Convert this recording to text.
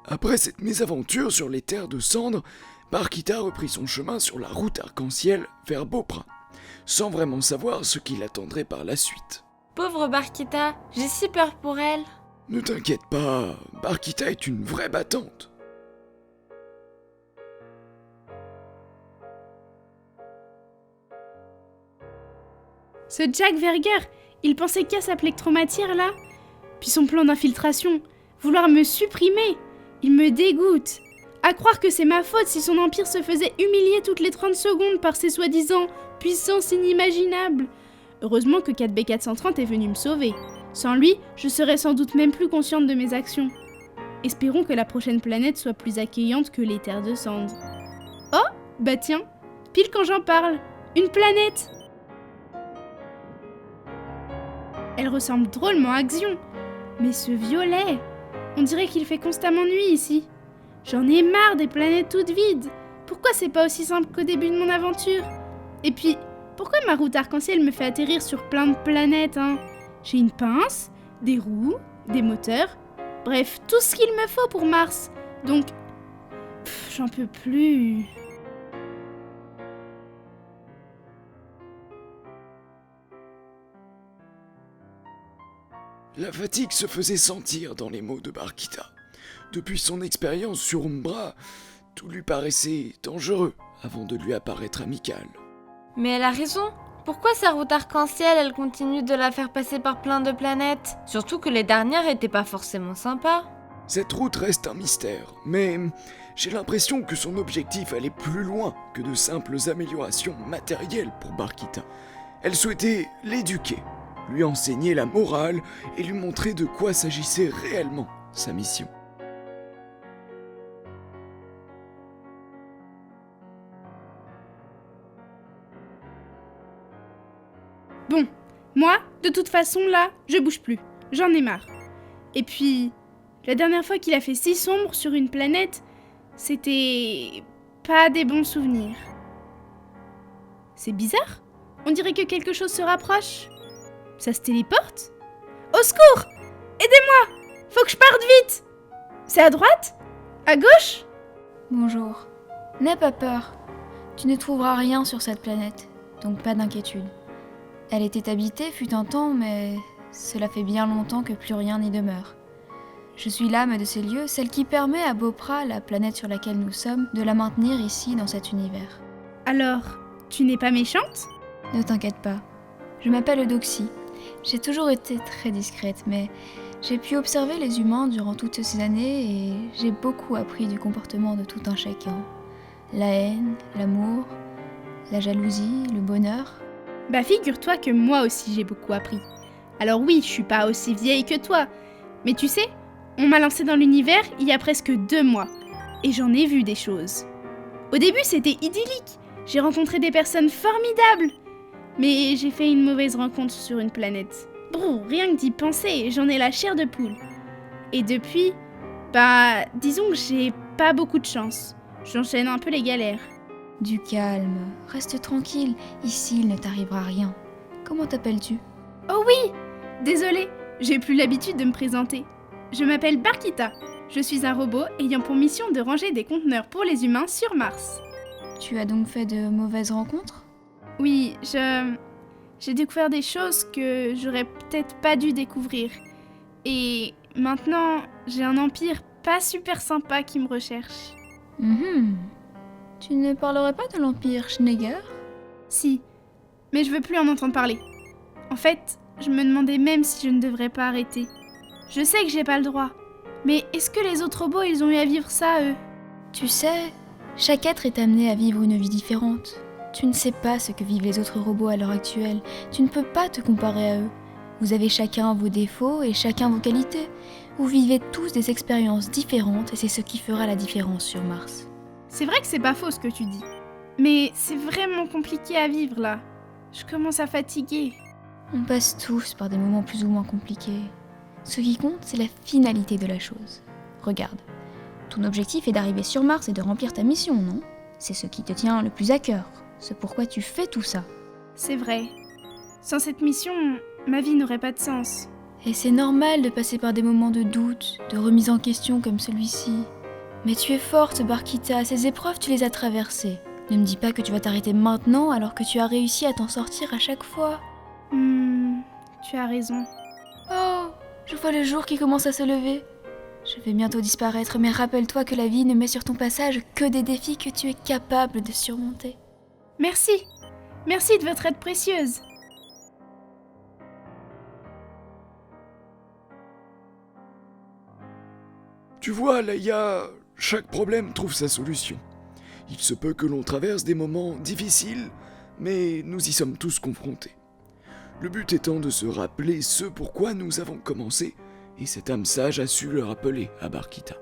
Après cette mésaventure sur les terres de cendres, Barkita reprit son chemin sur la route arc-en-ciel vers Beauprin, sans vraiment savoir ce qui l'attendrait par la suite. Pauvre Barkita, j'ai si peur pour elle. Ne t'inquiète pas, Barkita est une vraie battante. Ce Jack Verger, il pensait qu'à sa plectromatière là. Puis son plan d'infiltration, vouloir me supprimer, il me dégoûte. À croire que c'est ma faute si son empire se faisait humilier toutes les 30 secondes par ses soi-disant puissances inimaginables. Heureusement que 4B430 est venu me sauver. Sans lui, je serais sans doute même plus consciente de mes actions. Espérons que la prochaine planète soit plus accueillante que les terres de cendres. Oh, bah tiens, pile quand j'en parle, une planète. Elle ressemble drôlement à Xion. Mais ce violet, on dirait qu'il fait constamment nuit ici. J'en ai marre des planètes toutes vides. Pourquoi c'est pas aussi simple qu'au début de mon aventure? Et puis, pourquoi ma route arc-en-ciel me fait atterrir sur plein de planètes, hein? J'ai une pince, des roues, des moteurs, bref, tout ce qu'il me faut pour Mars. Donc, j'en peux plus. La fatigue se faisait sentir dans les mots de Barkita. Depuis son expérience sur Umbra, tout lui paraissait dangereux avant de lui apparaître amical. Mais elle a raison. Pourquoi sa route arc-en-ciel, elle continue de la faire passer par plein de planètes? Surtout que les dernières étaient pas forcément sympas. Cette route reste un mystère, mais j'ai l'impression que son objectif allait plus loin que de simples améliorations matérielles pour Barkita. Elle souhaitait l'éduquer, lui enseigner la morale et lui montrer de quoi s'agissait réellement sa mission. Bon, moi, de toute façon, là, je bouge plus. J'en ai marre. Et puis, la dernière fois qu'il a fait si sombre sur une planète, c'était pas des bons souvenirs. C'est bizarre. On dirait que quelque chose se rapproche. Ça se téléporte? Au secours! Aidez-moi! Faut que je parte vite! C'est à droite? À gauche? Bonjour. N'aie pas peur. Tu ne trouveras rien sur cette planète, donc pas d'inquiétude. Elle était habitée fut un temps, mais cela fait bien longtemps que plus rien n'y demeure. Je suis l'âme de ces lieux, celle qui permet à Beauprin, la planète sur laquelle nous sommes, de la maintenir ici dans cet univers. Alors, tu n'es pas méchante? Ne t'inquiète pas. Je m'appelle Doxy. J'ai toujours été très discrète, mais j'ai pu observer les humains durant toutes ces années et j'ai beaucoup appris du comportement de tout un chacun. La haine, l'amour, la jalousie, le bonheur. Bah figure-toi que moi aussi j'ai beaucoup appris. Alors oui, je suis pas aussi vieille que toi, mais tu sais, on m'a lancée dans l'univers il y a presque 2 mois, et j'en ai vu des choses. Au début c'était idyllique, j'ai rencontré des personnes formidables, mais j'ai fait une mauvaise rencontre sur une planète. Brrr, rien que d'y penser, j'en ai la chair de poule. Et depuis, bah disons que j'ai pas beaucoup de chance, j'enchaîne un peu les galères. Du calme, reste tranquille, ici il ne t'arrivera rien. Comment t'appelles-tu? Oh oui! Désolée, j'ai plus l'habitude de me présenter. Je m'appelle Barkita. Je suis un robot ayant pour mission de ranger des conteneurs pour les humains sur Mars. Tu as donc fait de mauvaises rencontres? Oui, j'ai découvert des choses que j'aurais peut-être pas dû découvrir. Et maintenant, j'ai un empire pas super sympa qui me recherche. Tu ne parlerais pas de l'Empire Schneider? Si, mais je veux plus en entendre parler. En fait, je me demandais même si je ne devrais pas arrêter. Je sais que j'ai pas le droit, mais est-ce que les autres robots, ils ont eu à vivre ça, eux? Tu sais, chaque être est amené à vivre une vie différente. Tu ne sais pas ce que vivent les autres robots à l'heure actuelle. Tu ne peux pas te comparer à eux. Vous avez chacun vos défauts et chacun vos qualités. Vous vivez tous des expériences différentes et c'est ce qui fera la différence sur Mars. C'est vrai que c'est pas faux ce que tu dis. Mais c'est vraiment compliqué à vivre là. Je commence à fatiguer. On passe tous par des moments plus ou moins compliqués. Ce qui compte, c'est la finalité de la chose. Regarde, ton objectif est d'arriver sur Mars et de remplir ta mission, non? C'est ce qui te tient le plus à cœur. C'est pourquoi tu fais tout ça. C'est vrai. Sans cette mission, ma vie n'aurait pas de sens. Et c'est normal de passer par des moments de doute, de remise en question comme celui-ci. Mais tu es forte, Barkita, ces épreuves tu les as traversées. Ne me dis pas que tu vas t'arrêter maintenant alors que tu as réussi à t'en sortir à chaque fois. Tu as raison. Oh, je vois le jour qui commence à se lever. Je vais bientôt disparaître, mais rappelle-toi que la vie ne met sur ton passage que des défis que tu es capable de surmonter. Merci. Merci de votre aide précieuse. Tu vois, Leia, chaque problème trouve sa solution. Il se peut que l'on traverse des moments difficiles, mais nous y sommes tous confrontés. Le but étant de se rappeler ce pourquoi nous avons commencé, et cette âme sage a su le rappeler à Barkita.